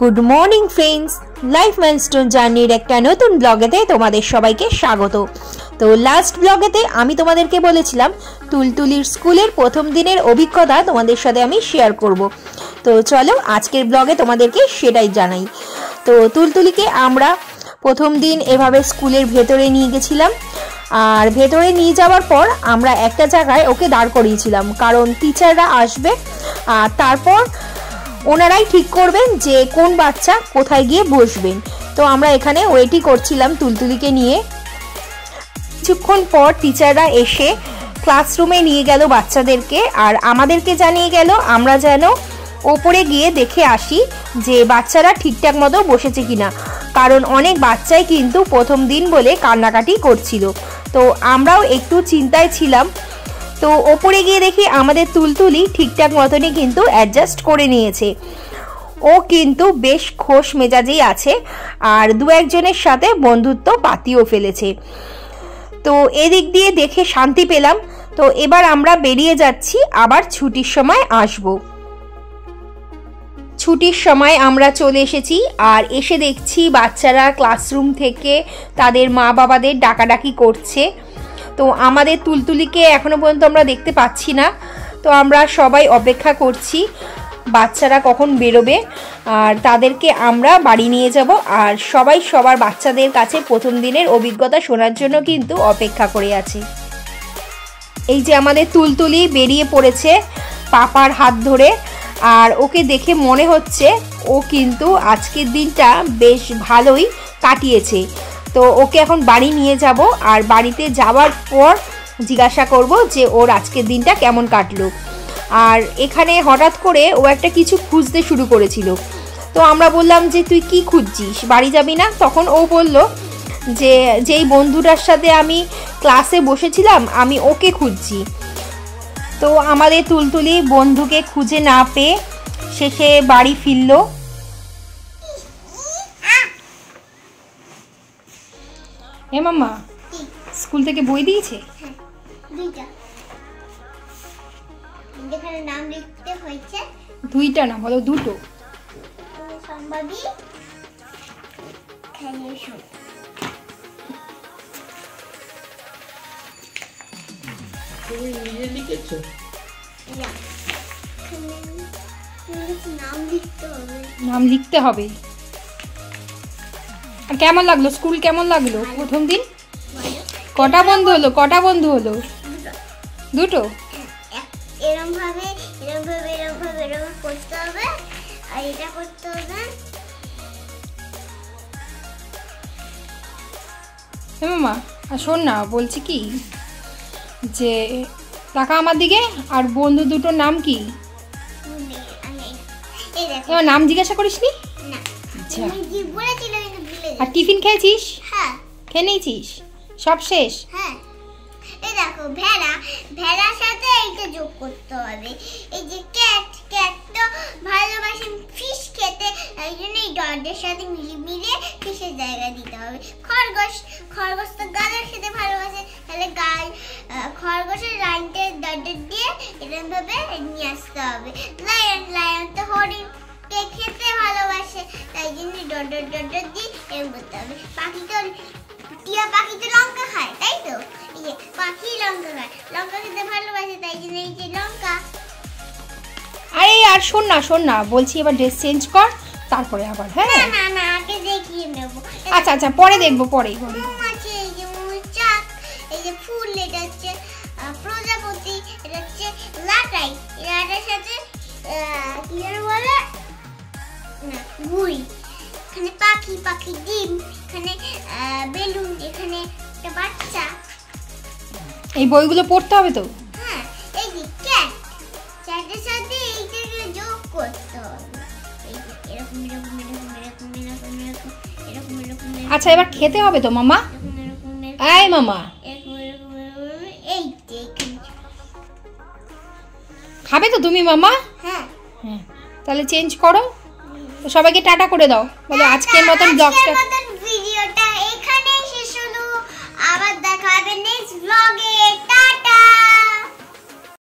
Good morning friends, life milestone জার্নির একটা নতুন ব্লগেতে তোমাদের সবাইকে স্বাগত। তো লাস্ট ব্লগেতে আমি তোমাদেরকে বলেছিলাম তুলতুলির স্কুলের প্রথম দিনের অভিজ্ঞতা তোমাদের সাথে আমি শেয়ার করব। তো চলো আজকের ব্লগে তোমাদেরকে সেটাই জানাই। তো তুলতুলিকে আমরা প্রথম দিন এভাবে স্কুলের ভেতরে নিয়ে গেছিলাম, আর ভেতরে নিয়ে যাওয়ার পর আমরা একটা জায়গায় ওকে দাঁড় করিয়েছিলাম, কারণ টিচাররা আসবে আর তারপর ওনারাই ঠিক করবেন যে কোন বাচ্চা কোথায় গিয়ে বসবেন। তো আমরা এখানে ওয়েটই করছিলাম তুলতুলিকে নিয়ে। কিছুক্ষণ পর টিচাররা এসে ক্লাসরুমে নিয়ে গেল বাচ্চাদেরকে, আর আমাদেরকে জানিয়ে গেল আমরা যেন ওপরে গিয়ে দেখে আসি যে বাচ্চারা ঠিকঠাক মতো বসেছে কিনা, কারণ অনেক বাচ্চাই কিন্তু প্রথম দিন বলে কান্নাকাটি করছিল। তো আমরাও একটু চিন্তায় ছিলাম। তো ওপরে গিয়ে দেখি আমাদের তুলতুলি ঠিকঠাক মতনই কিন্তু অ্যাডজাস্ট করে নিয়েছে। ও কিন্তু বেশ খোশ মেজাজেই আছে, আর দু একজনের সাথে বন্ধুত্ব পাতিও ফেলেছে। তো এদিক দিয়ে দেখে শান্তি পেলাম। তো এবার আমরা বেরিয়ে যাচ্ছি, আবার ছুটির সময় আসব। ছুটির সময় আমরা চলে এসেছি, আর এসে দেখছি বাচ্চারা ক্লাসরুম থেকে তাদের মা বাবাদের ডাকাডাকি করছে। তো আমাদের তুলতুলিকে এখনো পর্যন্ত আমরা দেখতে পাচ্ছি না। তো আমরা সবাই অপেক্ষা করছি বাচ্চারা কখন বেরোবে, আর তাদেরকে আমরা বাড়ি নিয়ে যাব। আর সবাই সবার বাচ্চাদের কাছে প্রথম দিনের অভিজ্ঞতা শোনার জন্য কিন্তু অপেক্ষা করে আছে। এই যে আমাদের তুলতুলি বেরিয়ে পড়েছে পাপার হাত ধরে, আর ওকে দেখে মনে হচ্ছে ও কিন্তু আজকের দিনটা বেশ ভালোই কাটিয়েছে। তো ওকে এখন বাড়ি নিয়ে যাব, আর বাড়িতে যাওয়ার পর জিজ্ঞাসা করব যে ওর আজকের দিনটা কেমন কাটলো। আর এখানে হঠাৎ করে ও একটা কিছু খুঁজতে শুরু করেছিল। তো আমরা বললাম যে তুই কি খুঁজছিস, বাড়ি যাবি না? তখন ও বলল যে যেই বন্ধুটার সাথে আমি ক্লাসে বসেছিলাম আমি ওকে খুঁজছি। তো আমাদের তুলতুলি বন্ধুকে খুঁজে না পেয়ে শেষে বাড়ি ফিরল। এ মামা, স্কুল থেকে বই দিয়েছে? নাম লিখতে হয়েছে দুইটা না, বলো দুটো। সম্ভাবী নাম লিখতে হবে। আর কেমন লাগলো স্কুল, কেমন লাগলো প্রথম দিন? কটা বন্ধু হলো? কটা বন্ধু হলো? দুটো। এরকম ভাবে করতে হবে, আর এটা করতে হবে। মামা আর শোন না, বলছি কি যে টাকা আমার দিকে, আর বন্ধু দুটোর নাম কি? এবার নাম জিজ্ঞাসা করিসনি? আচ্ছা। আর টিফিন খেয়েছিস? হ্যাঁ। খেয়ে নিয়েছিস? সব শেষ? হ্যাঁ। এই দেখো ভেড়ার সাথে এইটা যোগ করতে হবে। এই যে ক্যাট তো ভালোবাসেন ফিশ খেতে, এই জন্য এই ডটের সাথে মিলে ফিশের জায়গা দিতে হবে। খরগোশ তো গালের খেতে ভালোবাসে, তাহলে খরগোশের লাইনটা ডটের দিয়ে এরকম ভাবে নিয়ে আসতে হবে। লায়ন তো হরিণ খেতে ভালোবাসে, তাই জন্য ডট দিয়ে এরকম করতে হবে। টিয়া পাখি তো লঙ্কা খায়, তাই তো? এই যে পাখি লঙ্কা খায়, লঙ্কা খেতে ভালোবাসে, তাই জন্য এই যে লঙ্কা। আরে আর শোন না বলছি, এবার ড্রেস চেঞ্জ কর, তারপরে আবার। হ্যাঁ না আগে দেখিয়ে নেব। আচ্ছা পরে দেখবো, পরে। আছে এই যে মৌচাক, এই যে ফুল, এটা হচ্ছে প্রজাপতি, এটা হচ্ছে লাটাই। লাটার সাথে কি যেন বলে না, গুই। এখানে পাখি ডিম, এখানে বেলুন, এখানে একটা বাচ্চা। এই বইগুলো পড়তে হবে তো? হ্যাঁ। এই যে ক্যাটের সাথে এইটাকে যোগ করতে হবে। এই যে এরকম। আচ্ছা এবার খেতে হবে তো মামা? এই মামা, এই যে খাবে তো তুমি মামা? হ্যাঁ। তাহলে চেঞ্জ করো, সবাইকে টাটা করে দাও, বলো আজকের মতন ব্লগটা